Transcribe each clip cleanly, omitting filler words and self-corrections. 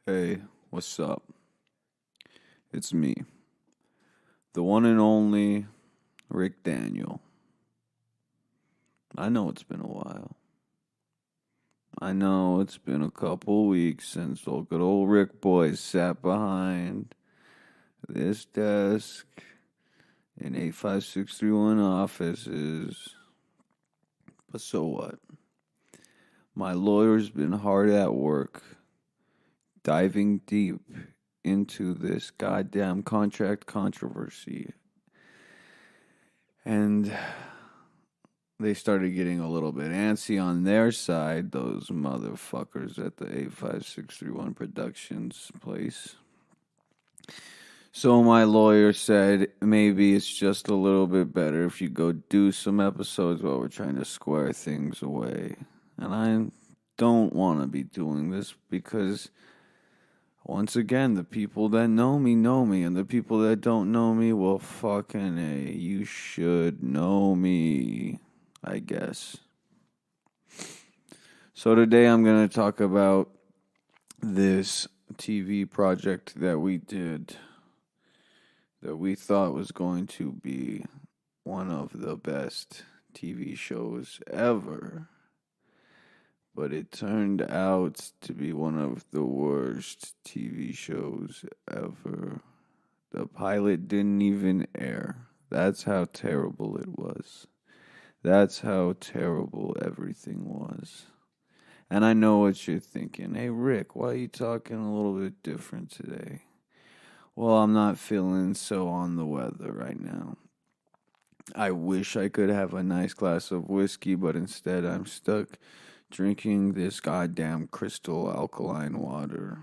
Hey, what's up? It's me, the one and only Rick Daniel. I know it's been a while. I know it's been a couple weeks since old good old Rick Boy sat behind this desk in 85631 offices. But so what? My lawyer's been hard at work, diving deep into this goddamn contract controversy. And they started getting a little bit antsy on their side, those motherfuckers at the 85631 Productions place. So my lawyer said maybe it's just a little bit better if you go do some episodes while we're trying to square things away. And I don't want to be doing this because, once again, the people that know me, and the people that don't know me, well, fucking A, you should know me, I guess. So today I'm going to talk about this TV project that we did that we thought was going to be one of the best TV shows ever. But it turned out to be one of the worst TV shows ever. The pilot didn't even air. That's how terrible it was. That's how terrible everything was. And I know what you're thinking. Hey, Rick, why are you talking a little bit different today? Well, I'm not feeling so on the weather right now. I wish I could have a nice glass of whiskey, but instead I'm stuck drinking this goddamn crystal alkaline water.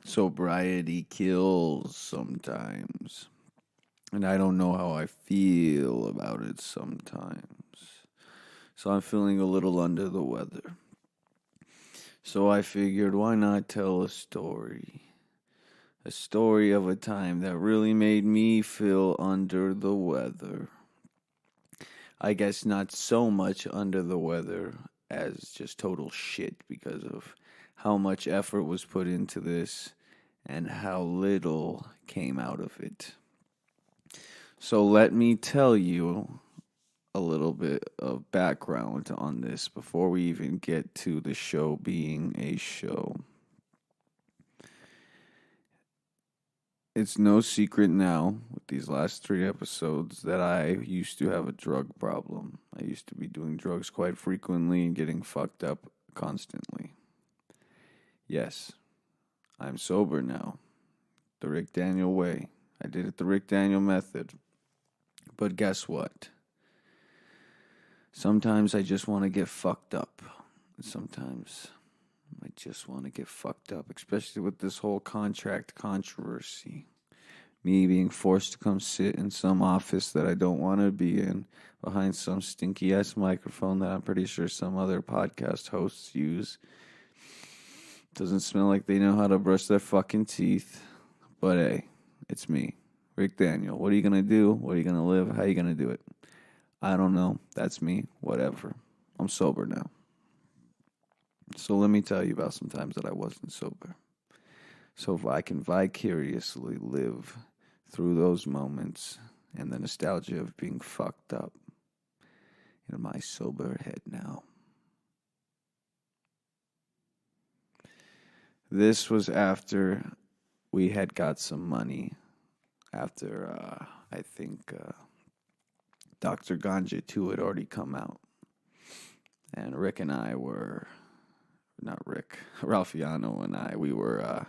Sobriety kills sometimes. And I don't know how I feel about it sometimes. So I'm feeling a little under the weather. So I figured, why not tell a story? A story of a time that really made me feel under the weather. I guess not so much under the weather as just total shit because of how much effort was put into this and how little came out of it. So let me tell you a little bit of background on this before we even get to the show being a show. It's no secret now with these last 3 episodes that I used to have a drug problem. I used to be doing drugs quite frequently and getting fucked up constantly. Yes, I'm sober now. The Rick Daniel way. I did it the Rick Daniel method. But guess what? Sometimes I just want to get fucked up. Sometimes I just want to get fucked up, especially with this whole contract controversy. Me being forced to come sit in some office that I don't want to be in, behind some stinky ass microphone that I'm pretty sure some other podcast hosts use. Doesn't smell like they know how to brush their fucking teeth. But hey, it's me, Rick Daniel. What are you going to do? What are you going to live? How are you going to do it? I don't know. That's me. Whatever. I'm sober now. So let me tell you about some times that I wasn't sober. So if I can vicariously live through those moments and the nostalgia of being fucked up in my sober head now. This was after we had got some money. After, I think, Dr. Ganja 2 had already come out. And Rick and I were, not Rick, Ralphiano and I, we were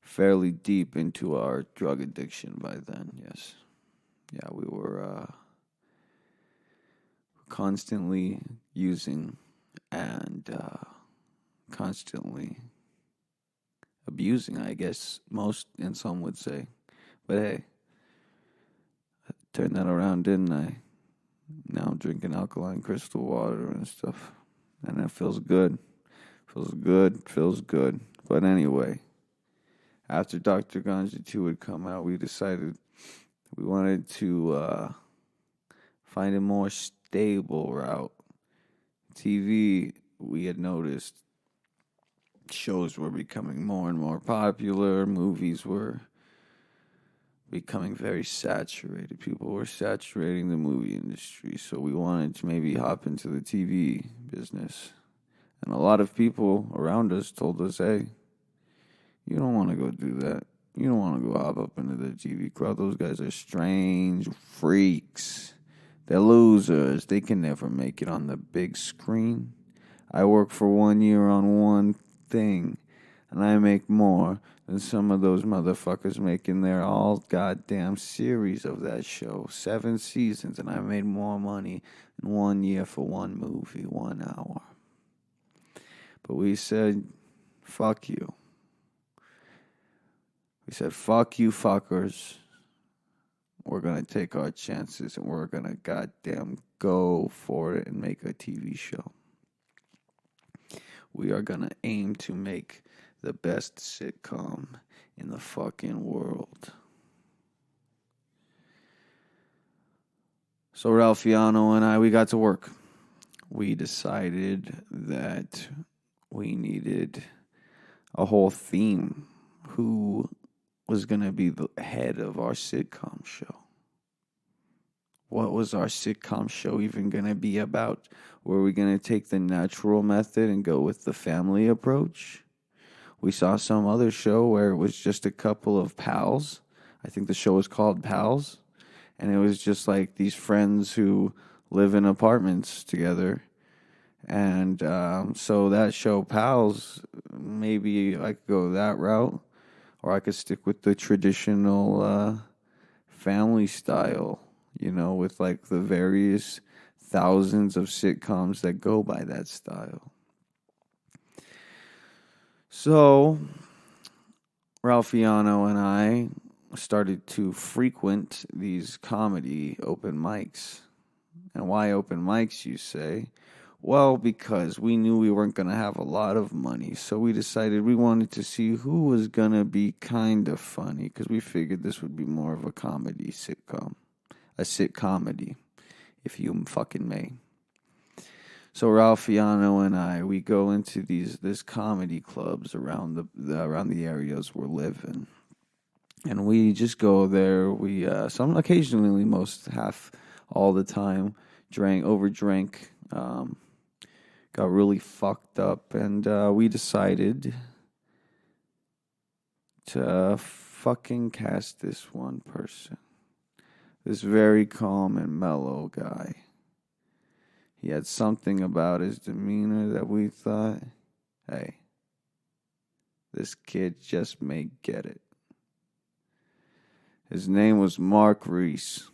fairly deep into our drug addiction by then, yes. Yeah, we were constantly using and constantly abusing, I guess most and some would say. But hey, I turned that around, didn't I? Now I'm drinking alkaline crystal water and stuff. And it feels good. Feels good. But anyway, after Dr. Ganja 2 had come out, we decided we wanted to find a more stable route. TV we had noticed shows were becoming more and more popular. Movies were becoming very saturated. People were saturating the movie industry. So we wanted to maybe hop into the TV business. And a lot of people around us told us, hey, you don't want to go do that. You don't want to go hop up into the TV crowd. Those guys are strange freaks. They're losers. They can never make it on the big screen. I work for 1 year on one thing, and I make more than some of those motherfuckers making their all goddamn series of that show. 7 seasons, and I made more money in 1 year for one movie, 1 hour. But we said, fuck you. We said, fuck you fuckers. We're going to take our chances and we're going to goddamn go for it and make a TV show. We are going to aim to make the best sitcom in the fucking world. So Ralphiano and I, we got to work. We decided that we needed a whole theme. Who was going to be the head of our sitcom show? What was our sitcom show even going to be about? Were we going to take the natural method and go with the family approach? We saw some other show where it was just a couple of pals. I think the show was called Pals. And it was just like these friends who live in apartments together. And so that show, Pals, maybe I could go that route. Or I could stick with the traditional family style, you know, with like the various thousands of sitcoms that go by that style. So, Ralphiano and I started to frequent these comedy open mics. And why open mics, you say? Well, because we knew we weren't going to have a lot of money. So we decided we wanted to see who was going to be kind of funny. Because we figured this would be more of a comedy sitcom. A sitcomedy, if you fucking may. So Ralphiano and I, we go into this comedy clubs around the areas we're living. And we just go there. We, some occasionally, most half all the time, overdrank, got really fucked up, and we decided to fucking cast this one person. This very calm and mellow guy. He had something about his demeanor that we thought, hey, this kid just may get it. His name was Marcc Ruiz.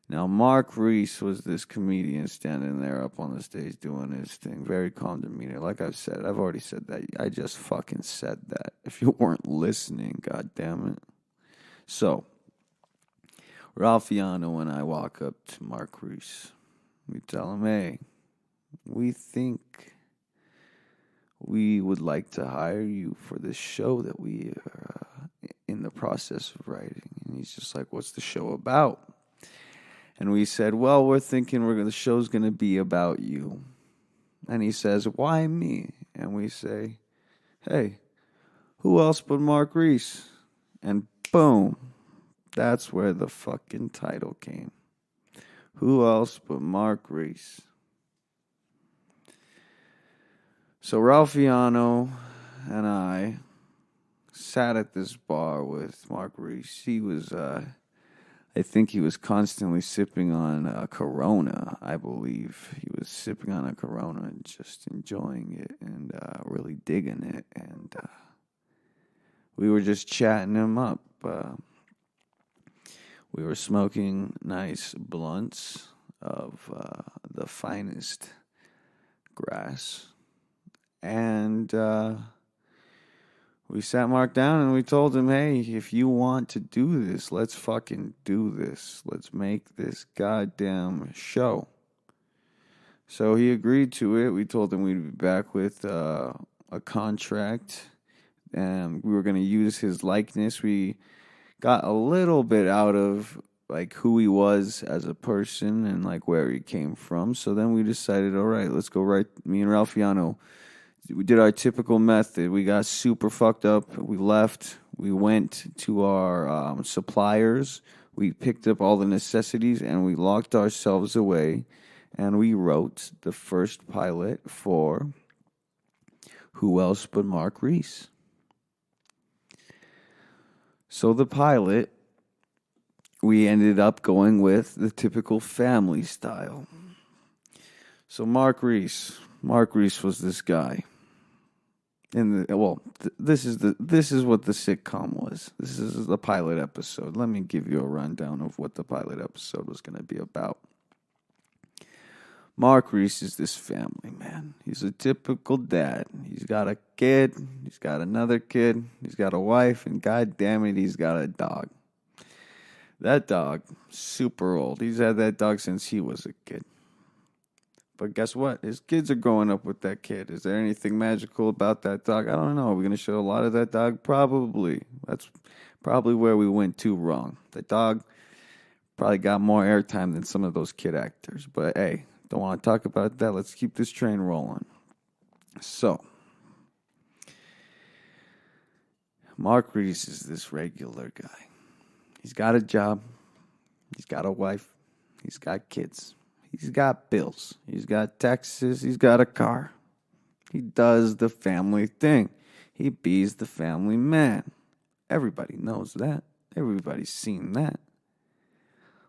Now, Marcc Ruiz was this comedian standing there up on the stage doing his thing. Very calm demeanor. Like I've said, I've already said that. I just fucking said that. If you weren't listening, God damn it. So, Ralphiano and I walk up to Marcc Ruiz. We tell him, hey, we think we would like to hire you for this show that we are in the process of writing. And he's just like, what's the show about? And we said, well, we're thinking the show's going to be about you. And he says, why me? And we say, hey, who else but Marcc Ruiz? And boom, that's where the fucking title came. Who else but Marcc Ruiz? So Ralphiano and I sat at this bar with Marcc Ruiz. He was... I think he was constantly sipping on a Corona, I believe. He was sipping on a Corona and just enjoying it and really digging it. And we were just chatting him up. We were smoking nice blunts of the finest grass. And we sat Mark down and we told him, hey, if you want to do this, let's fucking do this. Let's make this goddamn show. So he agreed to it. We told him we'd be back with a contract. And we were going to use his likeness. We got a little bit out of like who he was as a person and like where he came from. So then we decided, all right, let's go right. Me and Ralphiano, we did our typical method. We got super fucked up. We left. We went to our suppliers. We picked up all the necessities and we locked ourselves away. And we wrote the first pilot for who else but Marcc Ruiz. So the pilot, we ended up going with the typical family style. So Marcc Ruiz was this guy. This is what the sitcom was. This is the pilot episode. Let me give you a rundown of what the pilot episode was going to be about. Marcc Ruiz is this family man. He's a typical dad. He's got a kid. He's got another kid. He's got a wife, and god damn it, he's got a dog. That dog, super old. He's had that dog since he was a kid. But guess what? His kids are growing up with that kid. Is there anything magical about that dog? I don't know. Are we going to show a lot of that dog? Probably. That's probably where we went too wrong. The dog probably got more airtime than some of those kid actors. But hey, don't want to talk about that. Let's keep this train rolling. So, Marcc Ruiz is this regular guy. He's got a job. He's got a wife. He's got kids. He's got bills. He's got taxes. He's got a car. He does the family thing. He bees the family man. Everybody knows that. Everybody's seen that.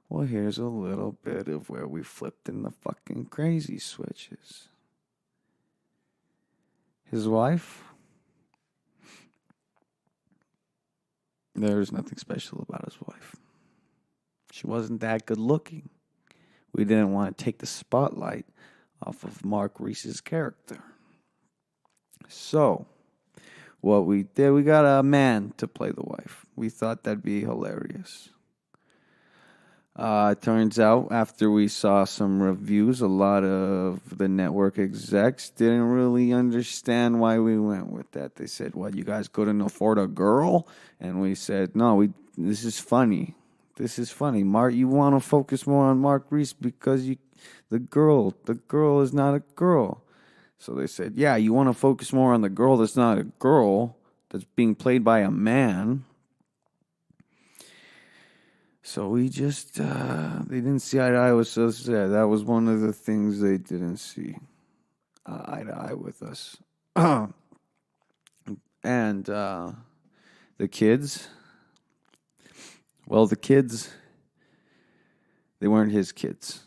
Well, here's a little bit of where we flipped in the fucking crazy switches. His wife, there's nothing special about his wife. She wasn't that good looking. We didn't want to take the spotlight off of Marcc Ruiz's character. So, what we did, we got a man to play the wife. We thought that'd be hilarious. Turns out, after we saw some reviews, a lot of the network execs didn't really understand why we went with that. They said, what, you guys couldn't afford a girl? And we said, no, this is funny. This is funny. Mark, you want to focus more on Marcc Ruiz because the girl is not a girl. So they said, yeah, you want to focus more on the girl that's not a girl, that's being played by a man. So we just, they didn't see eye to eye with us. That was one of the things they didn't see eye to eye with us. And the kids, well, the kids, they weren't his kids.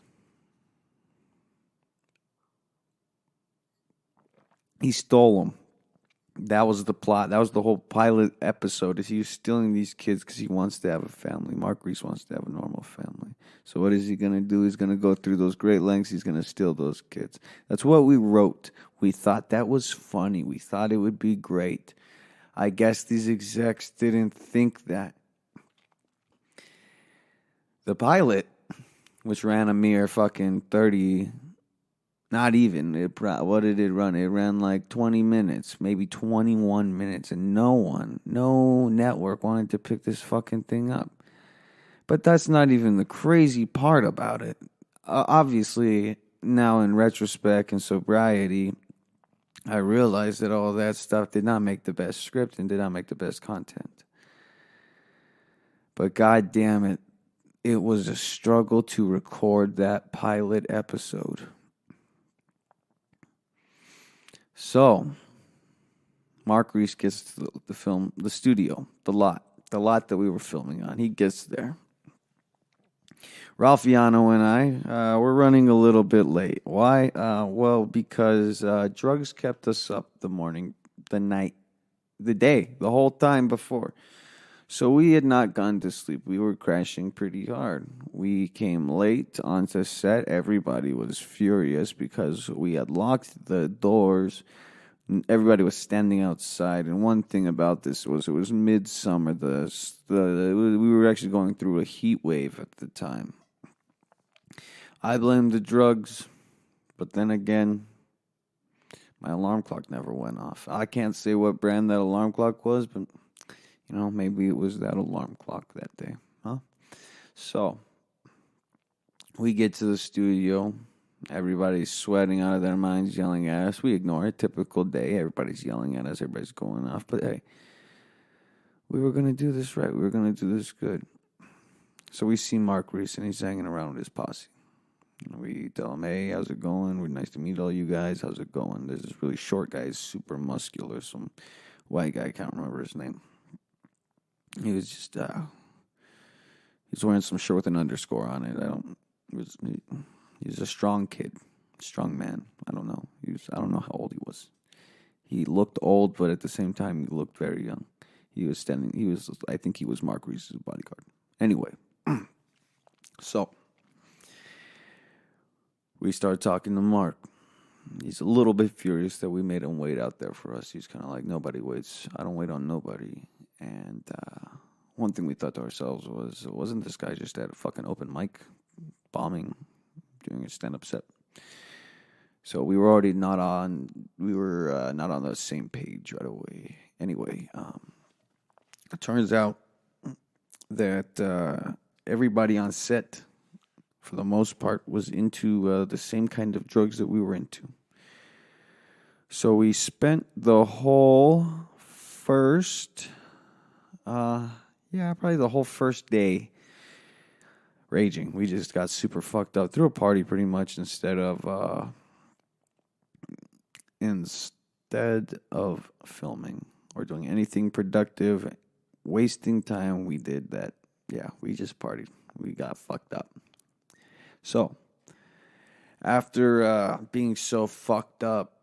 He stole them. That was the plot. That was the whole pilot episode. Is he was stealing these kids because he wants to have a family. Marcc Ruiz wants to have a normal family. So what is he going to do? He's going to go through those great lengths. He's going to steal those kids. That's what we wrote. We thought that was funny. We thought it would be great. I guess these execs didn't think that. The pilot, which ran a mere fucking 30... Not even. What did it run? It ran like 20 minutes, maybe 21 minutes, and no network wanted to pick this fucking thing up. But that's not even the crazy part about it. Obviously, now in retrospect and sobriety, I realized that all that stuff did not make the best script and did not make the best content. But god damn it, it was a struggle to record that pilot episode. So, Marcc Ruiz gets to the film, the studio, the lot that we were filming on. He gets there. Ralphiano and I were running a little bit late. Why? Well, because drugs kept us up the morning, the night, the day, the whole time before. So we had not gone to sleep. We were crashing pretty hard. We came late onto set. Everybody was furious because we had locked the doors. Everybody was standing outside. And one thing about this was it was midsummer. We were actually going through a heat wave at the time. I blamed the drugs, but then again, my alarm clock never went off. I can't say what brand that alarm clock was, but maybe it was that alarm clock that day, huh? So, We get to the studio. Everybody's sweating out of their minds, yelling at us. We ignore it. Typical day. Everybody's yelling at us. Everybody's going off. But hey, we were going to do this right. We were going to do this good. So we see Marcc Ruiz, and he's hanging around with his posse. We tell him, hey, how's it going? We're nice to meet all you guys. How's it going? There's this really short guy, super muscular, some white guy, I can't remember his name. He was just, he's wearing some shirt with an underscore on it. He's a strong kid, strong man. I don't know. I don't know how old he was. He looked old, but at the same time, he looked very young. I think he was Marcc Ruiz's bodyguard. Anyway, so we start talking to Marcc. He's a little bit furious that we made him wait out there for us. He's kind of like, nobody waits. I don't wait on nobody. And one thing we thought to ourselves was, wasn't this guy just at a fucking open mic bombing, doing a stand-up set? So we were already not on the same page right away. Anyway, it turns out that everybody on set, for the most part, was into the same kind of drugs that we were into. So we spent the whole first, probably the whole first day raging. We just got super fucked up, threw a party pretty much instead of filming or doing anything productive, wasting time. We did that. Yeah, we just partied. We got fucked up. So, after being so fucked up,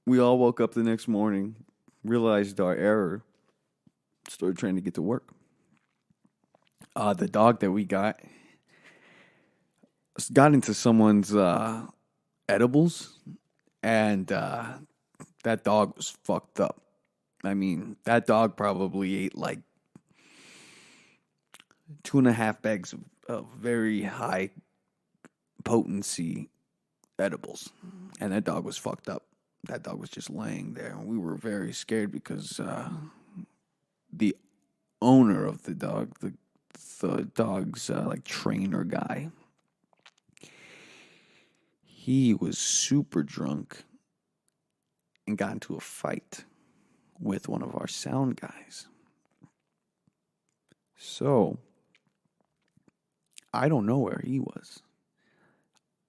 we all woke up the next morning, realized our error, started trying to get to work. The dog that we got into someone's edibles, and that dog was fucked up. I mean, that dog probably ate like 2.5 bags of very high potency edibles. And that dog was fucked up. That dog was just laying there. And we were very scared because the owner of the dog, the dog's like trainer guy, he was super drunk and got into a fight with one of our sound guys. So, I don't know where he was.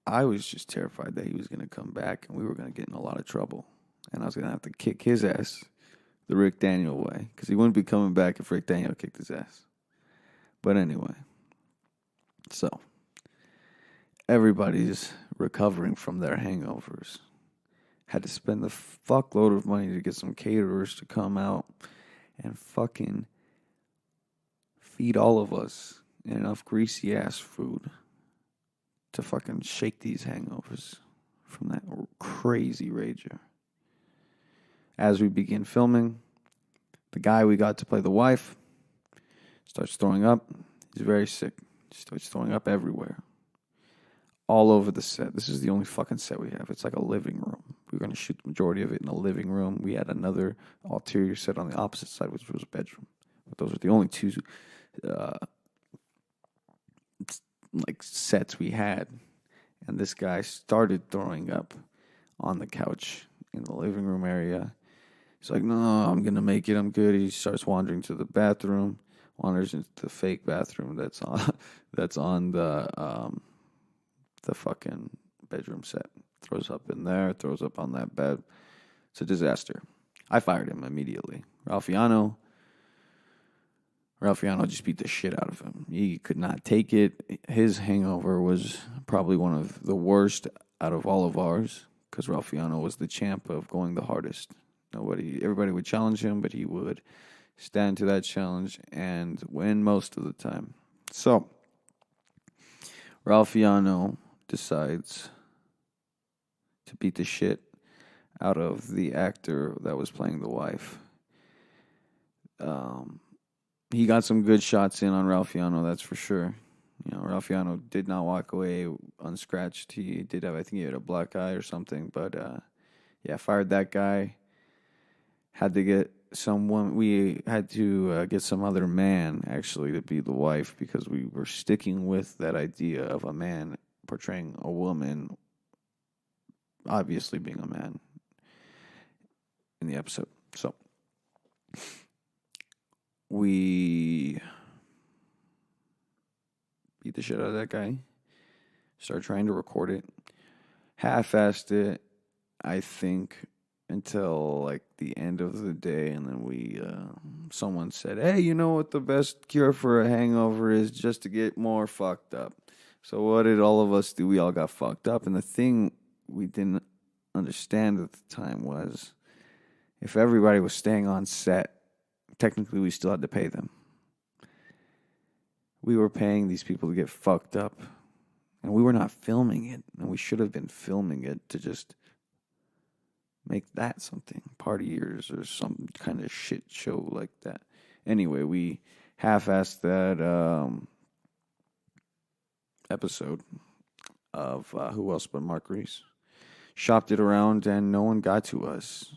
I was just terrified that he was going to come back and we were going to get in a lot of trouble. And I was going to have to kick his ass the Rick Daniel way. Because he wouldn't be coming back if Rick Daniel kicked his ass. But anyway. So, everybody's recovering from their hangovers. Had to spend the fuckload of money to get some caterers to come out and fucking feed all of us enough greasy ass food to fucking shake these hangovers from that crazy rager. As we begin filming, the guy we got to play the wife starts throwing up. He's very sick. He starts throwing up everywhere. All over the set. This is the only fucking set we have. It's like a living room. We were going to shoot the majority of it in a living room. We had another ulterior set on the opposite side, which was a bedroom. But those were the only two sets we had. And this guy started throwing up on the couch in the living room area. He's like, no, I'm going to make it. I'm good. He starts wandering to the bathroom, wanders into the fake bathroom that's on the fucking bedroom set. Throws up in there, throws up on that bed. It's a disaster. I fired him immediately. Ralphiano just beat the shit out of him. He could not take it. His hangover was probably one of the worst out of all of ours because Ralphiano was the champ of going the hardest. Everybody would challenge him, but he would stand to that challenge and win most of the time. So, Ralphiano decides to beat the shit out of the actor that was playing the wife. He got some good shots in on Ralphiano, that's for sure. You know, Ralphiano did not walk away unscratched. He did have, I think he had a black eye or something. But, fired that guy. Had to get we had to get some other man actually to be the wife because we were sticking with that idea of a man portraying a woman, obviously being a man in the episode. So we beat the shit out of that guy, started trying to record it, half-assed it, I think, until like the end of the day, and then someone said, hey, you know what the best cure for a hangover is? Just to get more fucked up. So what did all of us do? We all got fucked up, and the thing we didn't understand at the time was if everybody was staying on set, technically we still had to pay them. We were paying these people to get fucked up, and we were not filming it, and we should have been filming it to just make that something, party years or some kind of shit show like that. Anyway, we half-assed that episode of Who Else But Marcc Ruiz. Shopped it around, and no one got to us.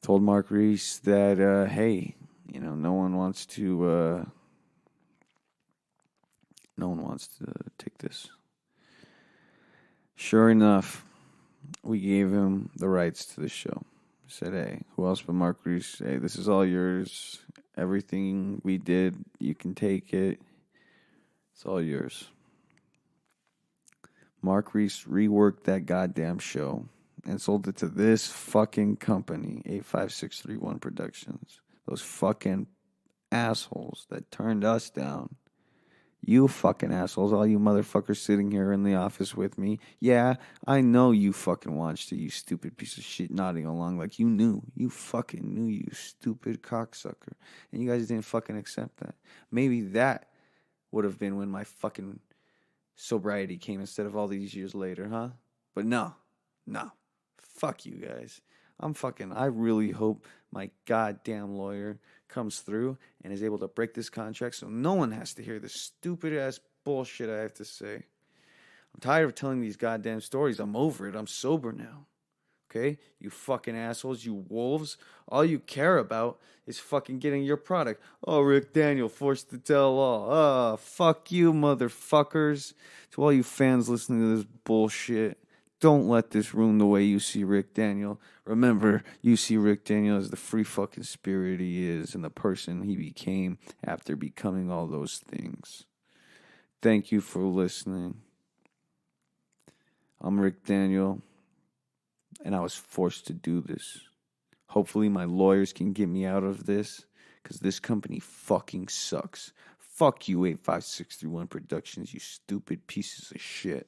Told Marcc Ruiz that, hey, you know, no one wants to take this. Sure enough, we gave him the rights to the show. Said, hey, who else but Marcc Ruiz? Hey, this is all yours. Everything we did, you can take it. It's all yours. Marcc Ruiz reworked that goddamn show and sold it to this fucking company, 85631 Productions. Those fucking assholes that turned us down. You fucking assholes, all you motherfuckers sitting here in the office with me. Yeah, I know you fucking watched it, you stupid piece of shit, nodding along like you knew. You fucking knew, you stupid cocksucker. And you guys didn't fucking accept that. Maybe that would have been when my fucking sobriety came instead of all these years later, huh? But no. Fuck you guys. I really hope my goddamn lawyer comes through and is able to break this contract so no one has to hear this stupid ass bullshit I have to say. I'm tired of telling these goddamn stories. I'm over it. I'm sober now. Okay? You fucking assholes, you wolves. All you care about is fucking getting your product. Oh, Rick Daniel, forced to tell all. Oh, fuck you, motherfuckers. To all you fans listening to this bullshit, don't let this ruin the way you see Rick Daniel. Remember, you see Rick Daniel as the free fucking spirit he is and the person he became after becoming all those things. Thank you for listening. I'm Rick Daniel, and I was forced to do this. Hopefully my lawyers can get me out of this, because this company fucking sucks. Fuck you, 85631 Productions, you stupid pieces of shit.